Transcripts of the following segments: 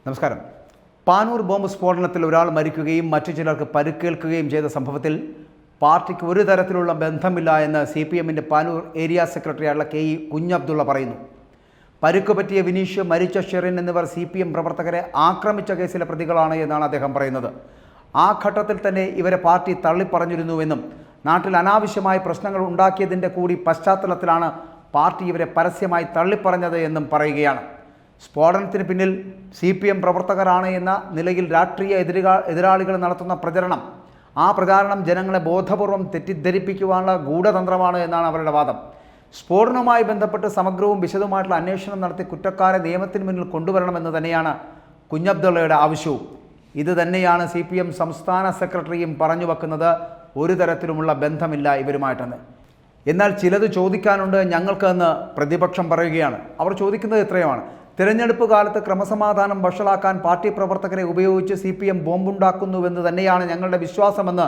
നമസ്കാരം. പാനൂർ ബോംബ് സ്ഫോടനത്തിൽ ഒരാൾ മരിക്കുകയും മറ്റു ചിലർക്ക് പരിക്കേൽക്കുകയും ചെയ്ത സംഭവത്തിൽ പാർട്ടിക്ക് ഒരു തരത്തിലുള്ള ബന്ധമില്ല എന്ന് CPMന്റെ പാനൂർ ഏരിയ സെക്രട്ടറിയായുള്ള KE കുഞ്ഞബ്ദുള്ള പറയുന്നു. പരിക്ക് പറ്റിയ വിനീഷ്, മരിച്ച ഷെറിൻ എന്നിവർ CPM പ്രവർത്തകരെ ആക്രമിച്ച കേസിലെ പ്രതികളാണ് എന്നാണ് അദ്ദേഹം പറയുന്നത്. ആ ഘട്ടത്തിൽ തന്നെ ഇവരെ പാർട്ടി തള്ളിപ്പറഞ്ഞിരുന്നുവെന്നും നാട്ടിൽ അനാവശ്യമായ പ്രശ്നങ്ങൾ ഉണ്ടാക്കിയതിൻ്റെ കൂടി പശ്ചാത്തലത്തിലാണ് പാർട്ടി ഇവരെ പരസ്യമായി തള്ളിപ്പറഞ്ഞത് എന്നും പറയുകയാണ്. സ്ഫോടനത്തിന് പിന്നിൽ CPM പ്രവർത്തകരാണ് എന്ന നിലയിൽ രാഷ്ട്രീയ എതിരാളികൾ നടത്തുന്ന പ്രചരണം, ആ പ്രചാരണം ജനങ്ങളെ ബോധപൂർവം തെറ്റിദ്ധരിപ്പിക്കുവാനുള്ള ഗൂഢതന്ത്രമാണ് എന്നാണ് അവരുടെ വാദം. സ്ഫോടനവുമായി ബന്ധപ്പെട്ട് സമഗ്രവും വിശദവുമായിട്ടുള്ള അന്വേഷണം നടത്തി കുറ്റക്കാരെ നിയമത്തിന് മുന്നിൽ കൊണ്ടുവരണമെന്ന് തന്നെയാണ് കുഞ്ഞബ്ദുള്ളയുടെ ആവശ്യവും. ഇത് തന്നെയാണ് CPM സംസ്ഥാന സെക്രട്ടറിയും പറഞ്ഞു വെക്കുന്നത്. ഒരു തരത്തിലുമുള്ള ബന്ധമില്ല ഇവരുമായിട്ടെന്ന്. എന്നാൽ ചിലത് ചോദിക്കാനുണ്ട് ഞങ്ങൾക്ക് എന്ന് പ്രതിപക്ഷം പറയുകയാണ്. അവർ ചോദിക്കുന്നത് ഇത്രയുമാണ്: തിരഞ്ഞെടുപ്പ് കാലത്ത് ക്രമസമാധാനം വഷളാക്കാൻ പാർട്ടി പ്രവർത്തകരെ ഉപയോഗിച്ച് CPM ബോംബുണ്ടാക്കുന്നുവെന്ന് തന്നെയാണ് ഞങ്ങളുടെ വിശ്വാസമെന്ന്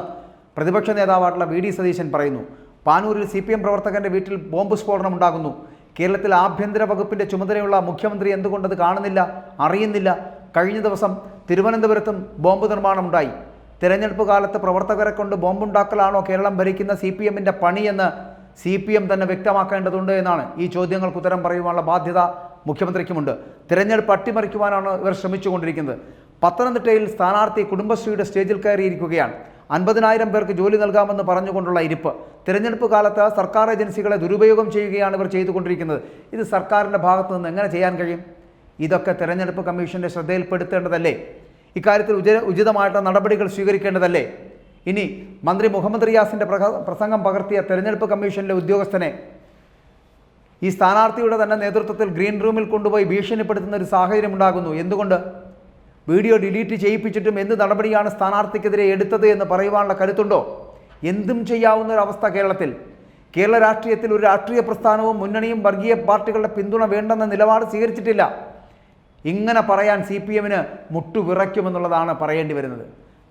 പ്രതിപക്ഷ നേതാവായിട്ടുള്ള VD സതീശൻ പറയുന്നു. പാനൂരിൽ CPM പ്രവർത്തകൻ്റെ വീട്ടിൽ ബോംബ് സ്ഫോടനം ഉണ്ടാകുന്നു. കേരളത്തിൽ ആഭ്യന്തര വകുപ്പിൻ്റെ ചുമതലയുള്ള മുഖ്യമന്ത്രി എന്തുകൊണ്ടത് കാണുന്നില്ല, അറിയുന്നില്ല? കഴിഞ്ഞ ദിവസം തിരുവനന്തപുരത്തും ബോംബ് നിർമ്മാണമുണ്ടായി. തിരഞ്ഞെടുപ്പ് കാലത്ത് പ്രവർത്തകരെ കൊണ്ട് ബോംബുണ്ടാക്കലാണോ കേരളം ഭരിക്കുന്ന CPMന്റെ പണിയെന്ന് CPM തന്നെ വ്യക്തമാക്കേണ്ടതുണ്ട് എന്നാണ്. ഈ ചോദ്യങ്ങൾക്ക് ഉത്തരം പറയുവാനുള്ള ബാധ്യത മുഖ്യമന്ത്രിക്കുമുണ്ട്. തിരഞ്ഞെടുപ്പ് അട്ടിമറിക്കുവാനാണ് ഇവർ ശ്രമിച്ചുകൊണ്ടിരിക്കുന്നത്. പത്തനംതിട്ടയിൽ സ്ഥാനാർത്ഥി കുടുംബശ്രീയുടെ സ്റ്റേജിൽ കയറിയിരിക്കുകയാണ്. 50,000 പേർക്ക് ജോലി നൽകാമെന്ന് പറഞ്ഞുകൊണ്ടുള്ള ഇരിപ്പ്. തിരഞ്ഞെടുപ്പ് കാലത്ത് സർക്കാർ ഏജൻസികളെ ദുരുപയോഗം ചെയ്യുകയാണ് ഇവർ ചെയ്തുകൊണ്ടിരിക്കുന്നത്. ഇത് സർക്കാരിൻ്റെ ഭാഗത്തു നിന്ന് എങ്ങനെ ചെയ്യാൻ കഴിയും? ഇതൊക്കെ തിരഞ്ഞെടുപ്പ് കമ്മീഷൻ്റെ ശ്രദ്ധയിൽപ്പെടുത്തേണ്ടതല്ലേ? ഇക്കാര്യത്തിൽ ഉചിതമായിട്ടുള്ള നടപടികൾ സ്വീകരിക്കേണ്ടതല്ലേ? ഇനി മന്ത്രി മുഹമ്മദ് റിയാസിൻ്റെ പ്രസംഗം പകർത്തിയ തിരഞ്ഞെടുപ്പ് കമ്മീഷനിലെ ഉദ്യോഗസ്ഥനെ ഈ സ്ഥാനാർത്ഥിയുടെ തന്നെ നേതൃത്വത്തിൽ ഗ്രീൻ റൂമിൽ കൊണ്ടുപോയി ഭീഷണിപ്പെടുത്തുന്ന ഒരു സാഹചര്യം ഉണ്ടാകുന്നു. എന്തുകൊണ്ട്? വീഡിയോ ഡിലീറ്റ് ചെയ്യിപ്പിച്ചിട്ടും എന്ത് നടപടിയാണ് സ്ഥാനാർത്ഥിക്കെതിരെ എടുത്തത് എന്ന് പറയുവാനുള്ള കരുത്തുണ്ടോ? എന്തും ചെയ്യാവുന്ന ഒരവസ്ഥ കേരളത്തിൽ. കേരള രാഷ്ട്രീയത്തിൽ ഒരു രാഷ്ട്രീയ പ്രസ്ഥാനവും മുന്നണിയും വർഗീയ പാർട്ടികളുടെ പിന്തുണ വേണ്ടെന്ന നിലപാട് സ്വീകരിച്ചിട്ടില്ല. ഇങ്ങനെ പറയാൻ CPMന് മുട്ടുവിറയ്ക്കുമെന്നുള്ളതാണ് പറയേണ്ടി വരുന്നത്.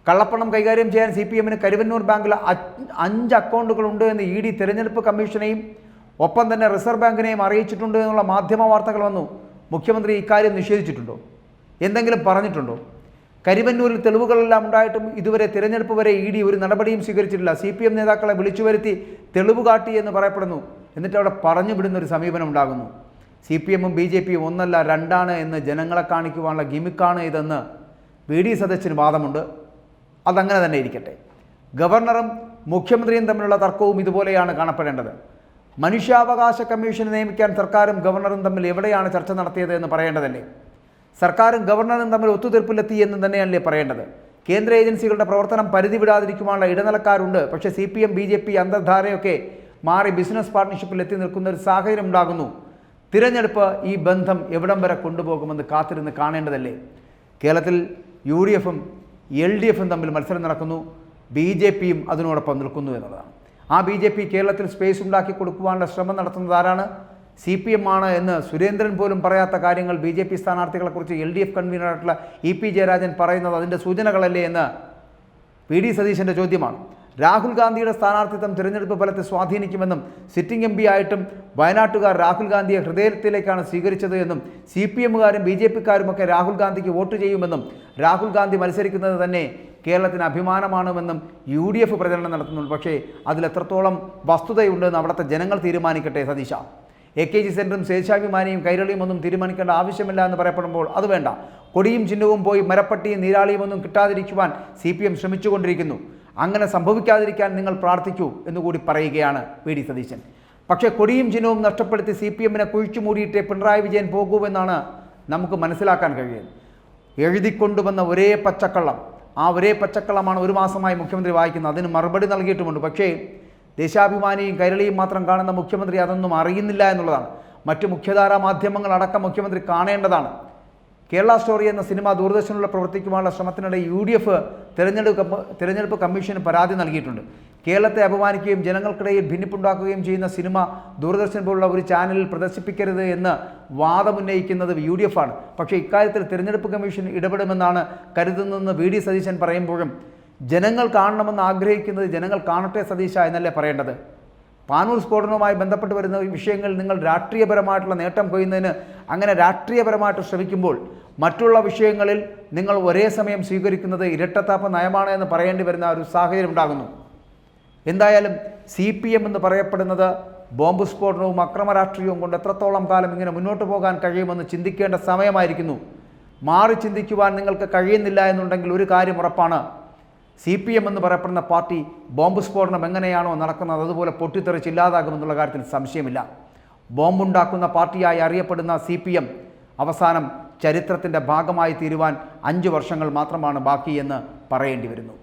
കള്ളപ്പണം കൈകാര്യം ചെയ്യാൻ CPMന് കരുവന്നൂർ ബാങ്കിൽ 5 അക്കൗണ്ടുകളുണ്ട് എന്ന് ED തിരഞ്ഞെടുപ്പ് കമ്മീഷനെയും ഒപ്പം തന്നെ റിസർവ് ബാങ്കിനെയും അറിയിച്ചിട്ടുണ്ട് എന്നുള്ള മാധ്യമ വാർത്തകൾ വന്നു. മുഖ്യമന്ത്രി ഇക്കാര്യം നിഷേധിച്ചിട്ടുണ്ടോ? എന്തെങ്കിലും പറഞ്ഞിട്ടുണ്ടോ? കരിവന്നൂരിൽ തെളിവുകളെല്ലാം ഉണ്ടായിട്ടും ഇതുവരെ തിരഞ്ഞെടുപ്പ് വരെ ED ഒരു നടപടിയും സ്വീകരിച്ചിട്ടില്ല. CPM നേതാക്കളെ വിളിച്ചു വരുത്തി തെളിവ് കാട്ടി എന്ന് പറയപ്പെടുന്നു. എന്നിട്ട് അവിടെ പറഞ്ഞു വിടുന്ന ഒരു സമീപനം ഉണ്ടാകുന്നു. CPMഉം BJPയും ഒന്നല്ല രണ്ടാണ് എന്ന് ജനങ്ങളെ കാണിക്കുവാനുള്ള ഗിമിക്കാണ് ഇതെന്ന് VD സതീശന് വാദമുണ്ട്. അതങ്ങനെ തന്നെ ഇരിക്കട്ടെ. ഗവർണറും മുഖ്യമന്ത്രിയും തമ്മിലുള്ള തർക്കവും ഇതുപോലെയാണ് കാണപ്പെടേണ്ടത്. മനുഷ്യാവകാശ കമ്മീഷനെ നിയമിക്കാൻ സർക്കാരും ഗവർണറും തമ്മിൽ എവിടെയാണ് ചർച്ച നടത്തിയത് എന്ന് പറയേണ്ടതല്ലേ? സർക്കാരും ഗവർണറും തമ്മിൽ ഒത്തുതീർപ്പിലെത്തി എന്ന് തന്നെയല്ലേ പറയേണ്ടത്? കേന്ദ്ര ഏജൻസികളുടെ പ്രവർത്തനം പരിധി വിടാതിരിക്കുവാനുള്ള ഇടനിലക്കാരുണ്ട്. പക്ഷേ CPM BJP അന്തർധാരയൊക്കെ മാറി ബിസിനസ് പാർട്ട്ണർഷിപ്പിൽ എത്തി നിൽക്കുന്ന ഒരു സാഹചര്യം ഉണ്ടാകുന്നു. തിരഞ്ഞെടുപ്പ് ഈ ബന്ധം എവിടം വരെ കൊണ്ടുപോകുമെന്ന് കാത്തിരുന്ന് കാണേണ്ടതല്ലേ? കേരളത്തിൽ UDFഉം LDFും തമ്മിൽ മത്സരം നടക്കുന്നു. BJPയും അതിനോടൊപ്പം നിൽക്കുന്നു എന്നുള്ളതാണ്. ആ BJP കേരളത്തിൽ സ്പേസ് ഉണ്ടാക്കി കൊടുക്കുവാനുള്ള ശ്രമം നടത്തുന്നത് ആരാണ്? CPM ആണ് എന്ന് സുരേന്ദ്രൻ പോലും പറയാത്ത കാര്യങ്ങൾ BJP സ്ഥാനാർത്ഥികളെക്കുറിച്ച് LDF കൺവീനറായിട്ടുള്ള EP ജയരാജൻ പറയുന്നത് അതിൻ്റെ സൂചനകളല്ലേ എന്ന് VD സതീശൻ്റെ ചോദ്യമാണ്. രാഹുൽ ഗാന്ധിയുടെ സ്ഥാനാർത്ഥിത്വം തിരഞ്ഞെടുപ്പ് ഫലത്തെ സ്വാധീനിക്കുമെന്നും സിറ്റിംഗ് MP ആയിട്ടും വയനാട്ടുകാർ രാഹുൽ ഗാന്ധിയെ ഹൃദയത്തിലേക്കാണ് സ്വീകരിച്ചത് എന്നും CPMകാരും BJPക്കാരുമൊക്കെ രാഹുൽ ഗാന്ധിക്ക് വോട്ട് ചെയ്യുമെന്നും രാഹുൽ ഗാന്ധി മത്സരിക്കുന്നത് തന്നെ കേരളത്തിന് അഭിമാനമാണെന്നും UDF പ്രചരണം നടത്തുന്നു. പക്ഷേ അതിലെത്രത്തോളം വസ്തുതയുണ്ടെന്ന് അവിടുത്തെ ജനങ്ങൾ തീരുമാനിക്കട്ടെ. സതീശ, AKG സെൻറ്ററും സ്വേച്ഛാഭിമാനിയും കൈരളിയും ഒന്നും തീരുമാനിക്കേണ്ട ആവശ്യമില്ല എന്ന് പറയപ്പെടുമ്പോൾ അത് വേണ്ട. കൊടിയും ചിഹ്നവും പോയി മരപ്പട്ടിയും നീരാളിയും ഒന്നും കിട്ടാതിരിക്കുവാൻ CPM ശ്രമിച്ചുകൊണ്ടിരിക്കുന്നു. അങ്ങനെ സംഭവിക്കാതിരിക്കാൻ നിങ്ങൾ പ്രാർത്ഥിക്കൂ എന്നുകൂടി പറയുകയാണ് VD സതീശൻ. പക്ഷേ കൊടിയും ചിഹ്നവും നഷ്ടപ്പെടുത്തി CPMനെ കുഴിച്ചു മൂടിയിട്ടേ പിണറായി വിജയൻ പോകൂവെന്നാണ് നമുക്ക് മനസ്സിലാക്കാൻ കഴിയുന്നത്. എഴുതിക്കൊണ്ടുവന്ന ഒരേ പച്ചക്കള്ളം, ആ ഒരേ പച്ചക്കള്ളമാണ് ഒരു മാസമായി മുഖ്യമന്ത്രി വായിക്കുന്നത്. അതിന് മറുപടി നൽകിയിട്ടുമുണ്ട്. പക്ഷേ ദേശാഭിമാനിയും കൈരളിയും മാത്രം കാണുന്ന മുഖ്യമന്ത്രി അതൊന്നും അറിയുന്നില്ല എന്നുള്ളതാണ്. മറ്റു മുഖ്യധാരാ മാധ്യമങ്ങളടക്കം മുഖ്യമന്ത്രി കാണേണ്ടതാണ്. കേരള സ്റ്റോറി എന്ന സിനിമ ദൂരദർശനിലൂടെ പ്രവർത്തിക്കുവാനുള്ള ശ്രമത്തിനിടെ UDF തിരഞ്ഞെടുപ്പ് കമ്മീഷന് പരാതി നൽകിയിട്ടുണ്ട്. കേരളത്തെ അപമാനിക്കുകയും ജനങ്ങൾക്കിടയിൽ ഭിന്നിപ്പുണ്ടാക്കുകയും ചെയ്യുന്ന സിനിമ ദൂരദർശൻ പോലുള്ള ഒരു ചാനലിൽ പ്രദർശിപ്പിക്കരുത് എന്ന് വാദമുന്നയിക്കുന്നത് UDF ആണ്. പക്ഷേ ഇക്കാര്യത്തിൽ തിരഞ്ഞെടുപ്പ് കമ്മീഷൻ ഇടപെടുമെന്നാണ് കരുതുന്നതെന്ന് VD സതീശൻ പറയുമ്പോഴും ജനങ്ങൾ കാണണമെന്ന് ആഗ്രഹിക്കുന്നത് ജനങ്ങൾ കാണട്ടെ സതീശ എന്നല്ലേ പറയേണ്ടത്? പാനൂർ സ്ഫോടനവുമായി ബന്ധപ്പെട്ട് വരുന്ന വിഷയങ്ങളിൽ നിങ്ങൾ രാഷ്ട്രീയപരമായിട്ടുള്ള നേട്ടം കൊയ്യുന്നതിന് അങ്ങനെ രാഷ്ട്രീയപരമായിട്ട് ശ്രമിക്കുമ്പോൾ മറ്റുള്ള വിഷയങ്ങളിൽ നിങ്ങൾ ഒരേ സമയം സ്വീകരിക്കുന്നത് ഇരട്ടത്താപ്പ് നയമാണ് എന്ന് പറയേണ്ടി വരുന്ന ഒരു സാഹചര്യം ഉണ്ടാകുന്നു. എന്തായാലും CPM എന്ന് പറയപ്പെടുന്നത് ബോംബ് സ്ഫോടനവും അക്രമ രാഷ്ട്രീയവും കൊണ്ട് എത്രത്തോളം കാലം ഇങ്ങനെ മുന്നോട്ട് പോകാൻ കഴിയുമെന്ന് ചിന്തിക്കേണ്ട സമയമായിരിക്കുന്നു. മാറി ചിന്തിക്കുവാൻ നിങ്ങൾക്ക് കഴിയുന്നില്ല എന്നുണ്ടെങ്കിൽ ഒരു കാര്യം ഉറപ്പാണ്, CPM എന്ന് പറയപ്പെടുന്ന പാർട്ടി ബോംബ് സ്ഫോടനം എങ്ങനെയാണോ നടക്കുന്നത് അതുപോലെ പൊട്ടിത്തെറിച്ച് ഇല്ലാതാകുമെന്നുള്ള കാര്യത്തിൽ സംശയമില്ല. ബോംബുണ്ടാക്കുന്ന പാർട്ടിയായി അറിയപ്പെടുന്ന CPM അവസാനം ചരിത്രത്തിൻ്റെ ഭാഗമായി തീരുവാൻ 5 വർഷങ്ങൾ മാത്രമാണ് ബാക്കിയെന്ന് പറയേണ്ടി വരുന്നു.